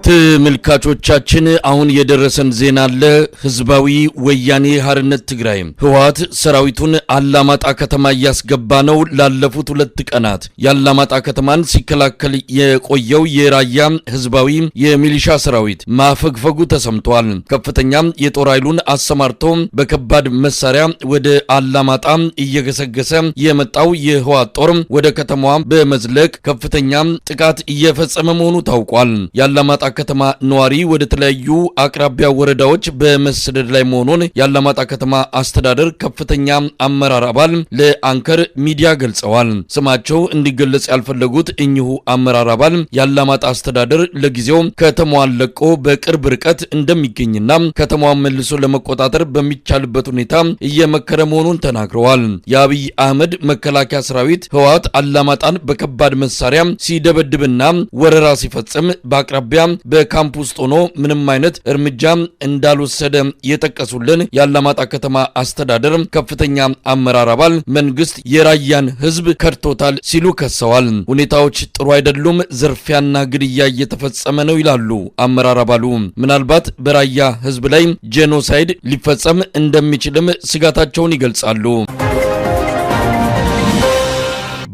ተመልካቾቻችን አሁን የደረሰን ዜና አለ። ህዝባዊ ወያኔ ሓርነት ትግራይ ህወሓት ሰራዊቱን አላማጣ ከተማ ያስገባ ነው። ላለፉት 2 ቀናት ያላማጣ ከተማን ሲከላከል የቆየው የራያ ህዝባዊ የሚሊሻ ሰራዊት ማፈግፈጉ ተሰምቷል። ከፍተኛ የጦር ኃይሉን አሰማርቶ በከባድ መሳሪያ ወደ አላማጣ እየገሰገሰ የመጣው የህወሓት ጦር ወደ ከተማዋ በመዝለቅ ከፍተኛ ጥቃት እየፈጸመ መሆኑ ታውቋል። ያላማጣ ከተማ ነዋሪ ወደ ተለያዩ አቅራቢያ ወረዳዎች በመሰደድ ላይ መሆኑን ያላማጣ ከተማ አስተዳደር ከፍተኛ አመራር አባል ለአንከር ሚዲያ ገልጸዋል። ስማቸው እንዲገለጽ ያልፈለጉት እኚሁ አመራር አባል ያላማጣ አስተዳደር ለጊዜው ከተማዋን ለቆ በቅርብ ርቀት እንደሚገኝና ከተማዋን መልሶ ለመቆጣጠር በሚቻልበት ሁኔታ እየመከረ መሆኑን ተናግረዋል። የአብይ አህመድ መከላከያ ሰራዊት ህወሓት አላማጣን በከባድ መሳሪያ ሲደበድብና ወረራ ሲፈጽም በአቅራቢያ በካምፕ ውስጥ ሆኖ ምንም አይነት እርምጃ እንዳልወሰደ የጠቀሱልን ያላማጣ ከተማ አስተዳደር ከፍተኛ አመራር አባል መንግስት የራያን ህዝብ ከድቶታል ሲሉ ከሰዋል። ሁኔታዎች ጥሩ አይደሉም፣ ዝርፊያና ግድያ እየተፈጸመ ነው ይላሉ አመራር አባሉ። ምናልባት በራያ ህዝብ ላይ ጄኖሳይድ ሊፈጸም እንደሚችልም ስጋታቸውን ይገልጻሉ።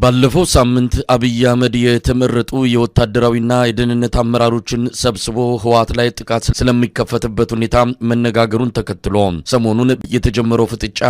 ባለፈው ሳምንት አብይ አህመድ የተመረጡ የወታደራዊና የደህንነት አመራሮችን ሰብስቦ ህወሓት ላይ ጥቃት ስለሚከፈትበት ሁኔታ መነጋገሩን ተከትሎ ሰሞኑን የተጀመረው ፍጥጫ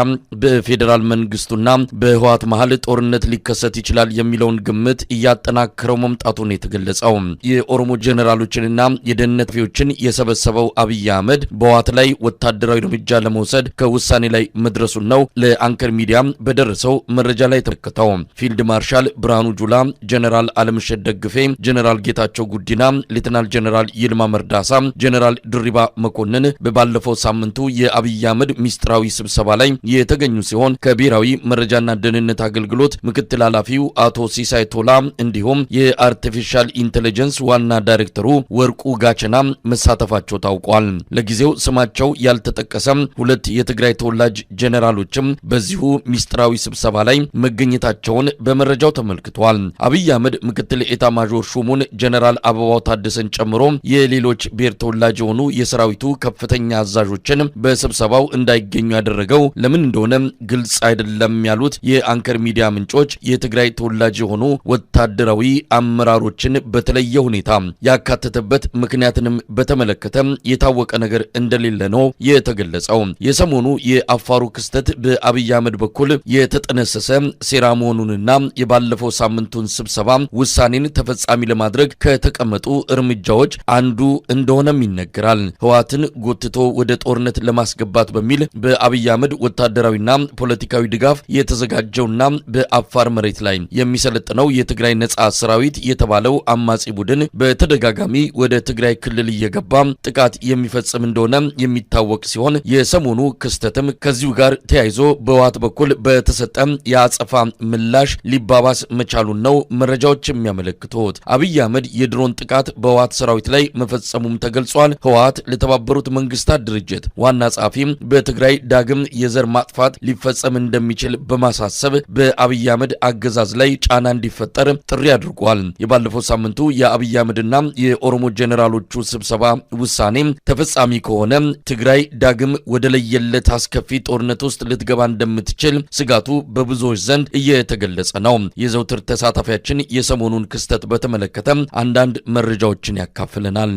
በፌዴራል መንግስቱና በህወሓት መሃል ጦርነት ሊከሰት ይችላል የሚለውን ግምት እያጠናከረው መምጣቱን የተገለጸው የኦሮሞ ጀነራሎችንና የደህንነት ኃላፊዎችን የሰበሰበው አብይ አህመድ በህወሓት ላይ ወታደራዊ እርምጃ ለመውሰድ ከውሳኔ ላይ መድረሱን ነው ለአንከር ሚዲያ በደረሰው መረጃ ላይ ተመለከተው። ፊልድ ማርሻል ብርሃኑ ጁላ፣ ጀነራል አለምሸት ደግፌ፣ ጀነራል ጌታቸው ጉዲና፣ ሌተናል ጀነራል ይልማ መርዳሳ፣ ጀነራል ድሪባ መኮንን በባለፈው ሳምንቱ የአብይ አህመድ ሚስጥራዊ ስብሰባ ላይ የተገኙ ሲሆን ከብሔራዊ መረጃና ደህንነት አገልግሎት ምክትል ኃላፊው አቶ ሲሳይ ቶላ እንዲሁም የአርቲፊሻል ኢንተለጀንስ ዋና ዳይሬክተሩ ወርቁ ጋቸና መሳተፋቸው ታውቋል። ለጊዜው ስማቸው ያልተጠቀሰ 2 የትግራይ ተወላጅ ጀነራሎችም በዚሁ ሚስጥራዊ ስብሰባ ላይ መገኘታቸውን በመረጃው ተመልክቷል። አብይ አህመድ ምክትል ኤታ ማዦር ሹሙን ጀነራል አበባው ታደሰን ጨምሮ የሌሎች ብሔር ተወላጅ የሆኑ የሰራዊቱ ከፍተኛ አዛዦችን በስብሰባው እንዳይገኙ ያደረገው ለምን እንደሆነ ግልጽ አይደለም ያሉት የአንከር ሚዲያ ምንጮች የትግራይ ተወላጅ የሆኑ ወታደራዊ አመራሮችን በተለየ ሁኔታ ያካተተበት ምክንያትንም በተመለከተ የታወቀ ነገር እንደሌለ ነው የተገለጸው። የሰሞኑ የአፋሩ ክስተት በአብይ አህመድ በኩል የተጠነሰሰ ሴራ መሆኑንና የባለፈው ሳምንቱን ስብሰባ ውሳኔን ተፈጻሚ ለማድረግ ከተቀመጡ እርምጃዎች አንዱ እንደሆነም ይነገራል። ህወሓትን ጎትቶ ወደ ጦርነት ለማስገባት በሚል በአብይ አህመድ ወታደራዊና ፖለቲካዊ ድጋፍ የተዘጋጀውና በአፋር መሬት ላይ የሚሰለጥነው የትግራይ ነጻ ሰራዊት የተባለው አማጺ ቡድን በተደጋጋሚ ወደ ትግራይ ክልል እየገባ ጥቃት የሚፈጽም እንደሆነ የሚታወቅ ሲሆን የሰሞኑ ክስተትም ከዚሁ ጋር ተያይዞ በህወሓት በኩል በተሰጠ የአጸፋ ምላሽ ሊባባስ መቻሉን ነው መረጃዎች የሚያመለክቱት። አብይ አህመድ የድሮን ጥቃት በህወሓት ሰራዊት ላይ መፈጸሙም ተገልጿል። ህወሓት ለተባበሩት መንግስታት ድርጅት ዋና ጸሐፊ በትግራይ ዳግም የዘር ማጥፋት ሊፈጸም እንደሚችል በማሳሰብ በአብይ አህመድ አገዛዝ ላይ ጫና እንዲፈጠር ጥሪ አድርጓል። የባለፈው ሳምንቱ የአብይ አህመድና የኦሮሞ ጀነራሎቹ ስብሰባ ውሳኔ ተፈጻሚ ከሆነ ትግራይ ዳግም ወደ ለየለት አስከፊ ጦርነት ውስጥ ልትገባ እንደምትችል ስጋቱ በብዙዎች ዘንድ እየተገለጸ ነው። የዘውትር ተሳታፊያችን የሰሞኑን ክስተት በተመለከተ አንዳንድ መረጃዎችን ያካፍለናል።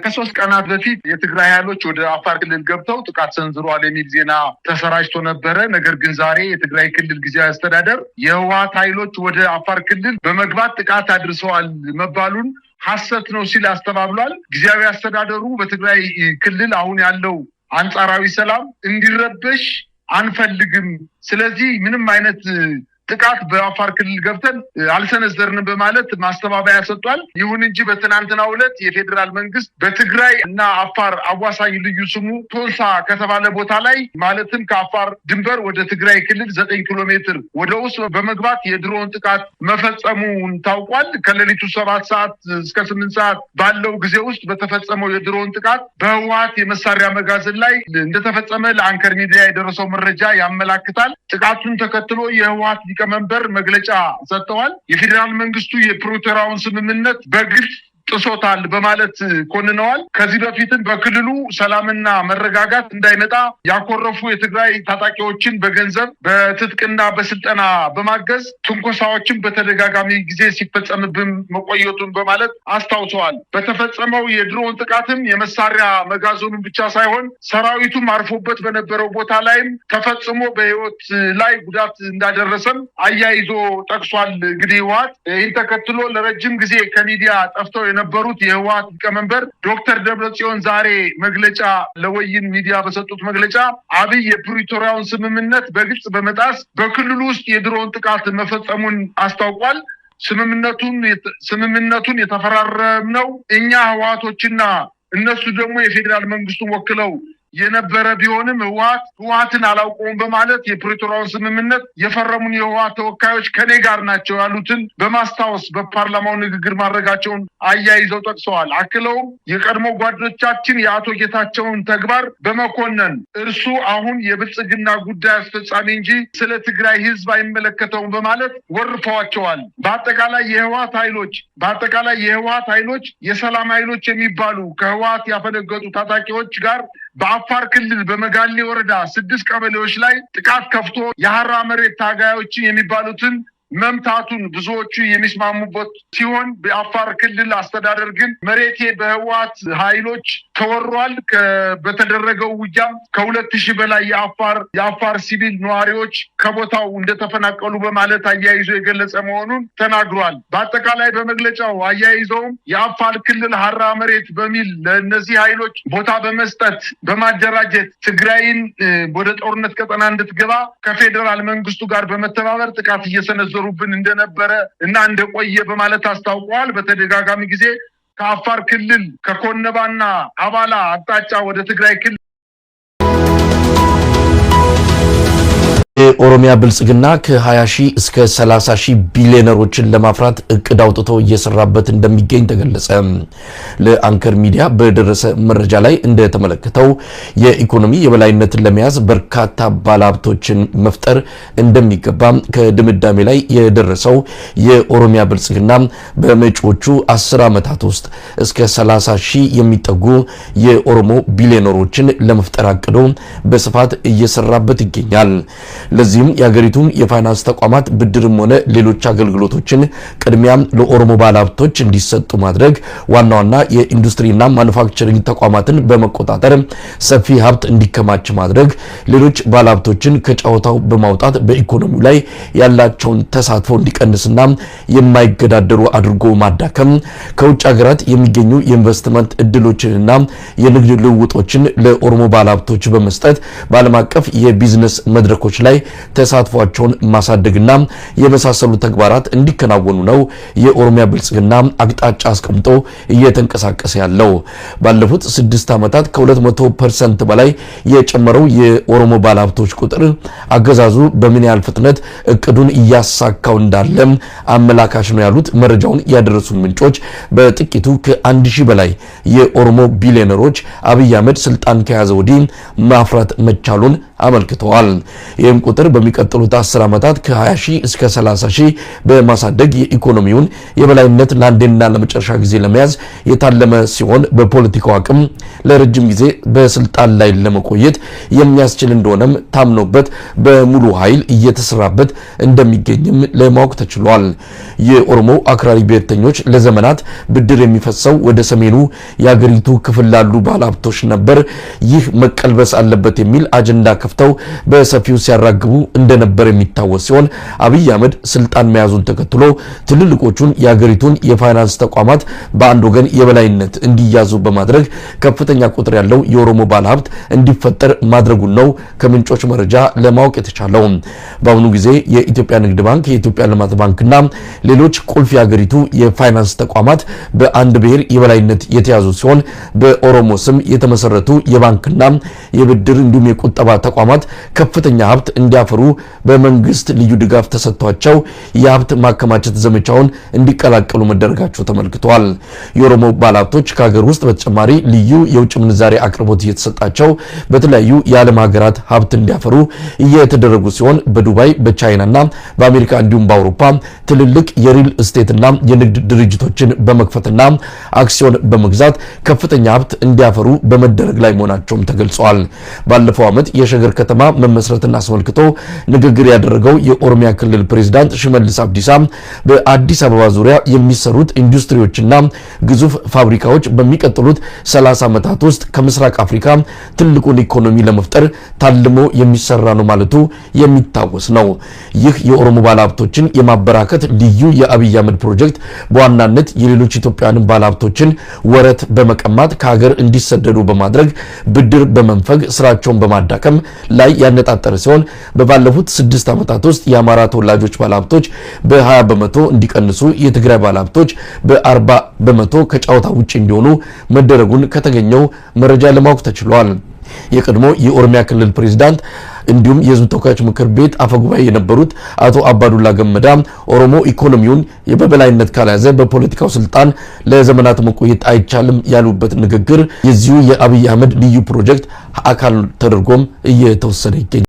ከ3 ቀናት በፊት የትግራይ ኃይሎች ወደ አፋር ክልል ገብተው ጥቃት ሰንዝረዋል የሚል ዜና ተሰራጭቶ ነበረ። ነገር ግን ዛሬ የትግራይ ክልል ጊዜያዊ አስተዳደር የህወሓት ኃይሎች ወደ አፋር ክልል በመግባት ጥቃት አድርሰዋል መባሉን ሐሰት ነው ሲል አስተባብሏል። ጊዜያዊ አስተዳደሩ በትግራይ ክልል አሁን ያለው አንጻራዊ ሰላም እንዲረበሽ አንፈልግም፣ ስለዚህ ምንም አይነት ጥቃት በአፋር ክልል ገብተን አልሰነዘርንም በማለት ማስተባበያ ሰጥቷል። ይሁን እንጂ በትናንትናው ዕለት የፌዴራል መንግስት በትግራይ እና አፋር አዋሳኝ ልዩ ስሙ ቶንሳ ከተባለ ቦታ ላይ ማለትም ከአፋር ድንበር ወደ ትግራይ ክልል 9 ኪሎ ሜትር ወደ ውስጥ በመግባት የድሮን ጥቃት መፈጸሙን ታውቋል። ከሌሊቱ 7 ሰዓት እስከ 8 ሰዓት ባለው ጊዜ ውስጥ በተፈጸመው የድሮን ጥቃት በህወሓት የመሳሪያ መጋዘን ላይ እንደተፈጸመ ለአንከር ሚዲያ የደረሰው መረጃ ያመላክታል። ጥቃቱን ተከትሎ የህወሓት ሊቀመንበር መግለጫ ሰጥተዋል። የፌዴራል መንግስቱ የፕሪቶሪያውን ስምምነት በግልጽ ጥሶታል በማለት ኮንነዋል። ከዚህ በፊትም በክልሉ ሰላምና መረጋጋት እንዳይመጣ ያኮረፉ የትግራይ ታጣቂዎችን በገንዘብ በትጥቅና በስልጠና በማገዝ ትንኮሳዎችን በተደጋጋሚ ጊዜ ሲፈጸምብን መቆየቱን በማለት አስታውሰዋል። በተፈጸመው የድሮን ጥቃትም የመሳሪያ መጋዘኑን ብቻ ሳይሆን ሰራዊቱም አርፎበት በነበረው ቦታ ላይም ተፈጽሞ በህይወት ላይ ጉዳት እንዳደረሰም አያይዞ ጠቅሷል። እንግዲህ ህወሓት ይህን ተከትሎ ለረጅም ጊዜ ከሚዲያ ጠፍተው የነበሩት የህወሓት ሊቀመንበር ዶክተር ደብረጽዮን ዛሬ መግለጫ ለወይን ሚዲያ በሰጡት መግለጫ አብይ የፕሪቶሪያውን ስምምነት በግልጽ በመጣስ በክልሉ ውስጥ የድሮን ጥቃት መፈጸሙን አስታውቋል። ስምምነቱን የተፈራረምነው እኛ ህወሓቶችና እነሱ ደግሞ የፌዴራል መንግስቱን ወክለው የነበረ ቢሆንም ህወሓትን አላውቀውም በማለት የፕሪቶሪያውን ስምምነት የፈረሙን የህወሓት ተወካዮች ከኔ ጋር ናቸው ያሉትን በማስታወስ በፓርላማው ንግግር ማድረጋቸውን አያይዘው ጠቅሰዋል። አክለውም የቀድሞ ጓዶቻችን የአቶ ጌታቸውን ተግባር በመኮነን እርሱ አሁን የብልጽግና ጉዳይ አስፈጻሚ እንጂ ስለ ትግራይ ህዝብ አይመለከተውም በማለት ወርፈዋቸዋል። በአጠቃላይ የህወሓት ኃይሎች የሰላም ኃይሎች የሚባሉ ከህወሓት ያፈነገጡ ታጣቂዎች ጋር በአፋር ክልል በመጋሌ ወረዳ 6 ቀበሌዎች ላይ ጥቃት ከፍቶ የሐራ መሬት ታጋዮችን የሚባሉትን መምታቱን ብዙዎቹ የሚስማሙበት ሲሆን በአፋር ክልል አስተዳደር ግን መሬቴ በህወሓት ኃይሎች ተወሯል። በተደረገው ውጊያም ከ2000 በላይ የአፋር ሲቪል ነዋሪዎች ከቦታው እንደተፈናቀሉ በማለት አያይዞ የገለጸ መሆኑን ተናግሯል። በአጠቃላይ በመግለጫው አያይዘውም የአፋር ክልል ሐራ መሬት በሚል ለእነዚህ ኃይሎች ቦታ በመስጠት በማደራጀት ትግራይን ወደ ጦርነት ቀጠና እንድትገባ ከፌዴራል መንግስቱ ጋር በመተባበር ጥቃት እየሰነዘሩብን እንደነበረ እና እንደቆየ በማለት አስታውቀዋል። በተደጋጋሚ ጊዜ ከአፋር ክልል ከኮነባና አባላ አቅጣጫ ወደ ትግራይ ክልል የኦሮሚያ ብልጽግና ከ20 ሺህ እስከ 30 ሺህ ቢሊዮነሮችን ለማፍራት እቅድ አውጥቶ እየሰራበት እንደሚገኝ ተገለጸ። ለአንከር ሚዲያ በደረሰ መረጃ ላይ እንደተመለከተው የኢኮኖሚ የበላይነትን ለመያዝ በርካታ ባለሀብቶችን መፍጠር እንደሚገባ ከድምዳሜ ላይ የደረሰው የኦሮሚያ ብልጽግና በመጪዎቹ 10 ዓመታት ውስጥ እስከ 30 ሺህ የሚጠጉ የኦሮሞ ቢሊዮነሮችን ለመፍጠር አቅዶ በስፋት እየሰራበት ይገኛል። ለዚህም የሀገሪቱን የፋይናንስ ተቋማት ብድርም ሆነ ሌሎች አገልግሎቶችን ቅድሚያ ለኦሮሞ ባለሀብቶች እንዲሰጡ ማድረግ፣ ዋና ዋና የኢንዱስትሪና ማኑፋክቸሪንግ ተቋማትን በመቆጣጠር ሰፊ ሀብት እንዲከማች ማድረግ፣ ሌሎች ባለሀብቶችን ከጨዋታው በማውጣት በኢኮኖሚው ላይ ያላቸውን ተሳትፎ እንዲቀንስና የማይገዳደሩ አድርጎ ማዳከም፣ ከውጭ ሀገራት የሚገኙ የኢንቨስትመንት እድሎችንና የንግድ ልውውጦችን ለኦሮሞ ባለሀብቶች በመስጠት በዓለም አቀፍ የቢዝነስ መድረኮች ላይ ተሳትፏቸውን ማሳደግና የመሳሰሉ ተግባራት እንዲከናወኑ ነው የኦሮሚያ ብልጽግና አቅጣጫ አስቀምጦ እየተንቀሳቀሰ ያለው። ባለፉት 6 ዓመታት ከ200% በላይ የጨመረው የኦሮሞ ባለሀብቶች ቁጥር አገዛዙ በምን ያህል ፍጥነት እቅዱን እያሳካው እንዳለ አመላካሽ ነው ያሉት መረጃውን ያደረሱን ምንጮች በጥቂቱ ከ1000 በላይ የኦሮሞ ቢሊዮነሮች አብይ አህመድ ስልጣን ከያዘ ወዲህ ማፍራት መቻሉን አመልክተዋል። ይህም ቁጥር በሚቀጥሉት 10 ዓመታት ከ20 ሺህ እስከ 30 ሺህ በማሳደግ የኢኮኖሚውን የበላይነት ለአንዴና ለመጨረሻ ጊዜ ለመያዝ የታለመ ሲሆን በፖለቲካው አቅም ለረጅም ጊዜ በስልጣን ላይ ለመቆየት የሚያስችል እንደሆነም ታምኖበት በሙሉ ኃይል እየተሰራበት እንደሚገኝም ለማወቅ ተችሏል። የኦሮሞ አክራሪ ብሔርተኞች ለዘመናት ብድር የሚፈሰው ወደ ሰሜኑ የሀገሪቱ ክፍል ላሉ ባለሀብቶች ነበር። ይህ መቀልበስ አለበት የሚል አጀንዳ ከፍተው በሰፊው ሲያራግቡ እንደነበር የሚታወስ ሲሆን አብይ አህመድ ስልጣን መያዙን ተከትሎ ትልልቆቹን የሀገሪቱን የፋይናንስ ተቋማት በአንድ ወገን የበላይነት እንዲያዙ በማድረግ ከፍተኛ ቁጥር ያለው የኦሮሞ ባለሀብት እንዲፈጠር ማድረጉን ነው ከምንጮች መረጃ ለማወቅ የተቻለው። በአሁኑ ጊዜ የኢትዮጵያ ንግድ ባንክ፣ የኢትዮጵያ ልማት ባንክና ሌሎች ቁልፍ የሀገሪቱ የፋይናንስ ተቋማት በአንድ ብሔር የበላይነት የተያዙ ሲሆን በኦሮሞ ስም የተመሰረቱ የባንክና የብድር እንዲሁም የቁጠባ ተቋማት ተቋማት ከፍተኛ ሀብት እንዲያፈሩ በመንግስት ልዩ ድጋፍ ተሰጥቷቸው የሀብት ማከማቸት ዘመቻውን እንዲቀላቀሉ መደረጋቸው ተመልክቷል። የኦሮሞ ባለሀብቶች ከሀገር ውስጥ በተጨማሪ ልዩ የውጭ ምንዛሬ አቅርቦት እየተሰጣቸው በተለያዩ የዓለም ሀገራት ሀብት እንዲያፈሩ እየተደረጉ ሲሆን በዱባይ በቻይናና በአሜሪካ እንዲሁም በአውሮፓ ትልልቅ የሪል ስቴትና የንግድ ድርጅቶችን በመክፈትና አክሲዮን በመግዛት ከፍተኛ ሀብት እንዲያፈሩ በመደረግ ላይ መሆናቸውም ተገልጿል። ባለፈው ዓመት የሸገር ከተማ መመስረትን አስመልክቶ ንግግር ያደረገው የኦሮሚያ ክልል ፕሬዝዳንት ሽመልስ አብዲሳ በአዲስ አበባ ዙሪያ የሚሰሩት ኢንዱስትሪዎችና ግዙፍ ፋብሪካዎች በሚቀጥሉት 30 ዓመታት ውስጥ ከምስራቅ አፍሪካ ትልቁን ኢኮኖሚ ለመፍጠር ታልሞ የሚሰራ ነው ማለቱ የሚታወስ ነው። ይህ የኦሮሞ ባለሀብቶችን የማበራከት ልዩ የአብይ አህመድ ፕሮጀክት በዋናነት የሌሎች ኢትዮጵያውያን ባለሀብቶችን ወረት በመቀማት ከሀገር እንዲሰደዱ በማድረግ ብድር በመንፈግ ስራቸውን በማዳከም ላይ ያነጣጠረ ሲሆን በባለፉት 6 ዓመታት ውስጥ የአማራ ተወላጆች ባለሀብቶች በ20 በመቶ እንዲቀንሱ፣ የትግራይ ባለሀብቶች በ40 በመቶ ከጨዋታ ውጪ እንዲሆኑ መደረጉን ከተገኘው መረጃ ለማወቅ ተችሏል። የቀድሞ የኦሮሚያ ክልል ፕሬዝዳንት እንዲሁም የህዝብ ተወካዮች ምክር ቤት አፈጉባኤ የነበሩት አቶ አባዱላ ገመዳ ኦሮሞ ኢኮኖሚውን የበላይነት ካልያዘ በፖለቲካው ስልጣን ለዘመናት መቆየት አይቻልም ያሉበት ንግግር የዚሁ የአብይ አህመድ ልዩ ፕሮጀክት አካል ተደርጎም እየተወሰደ ይገኛል።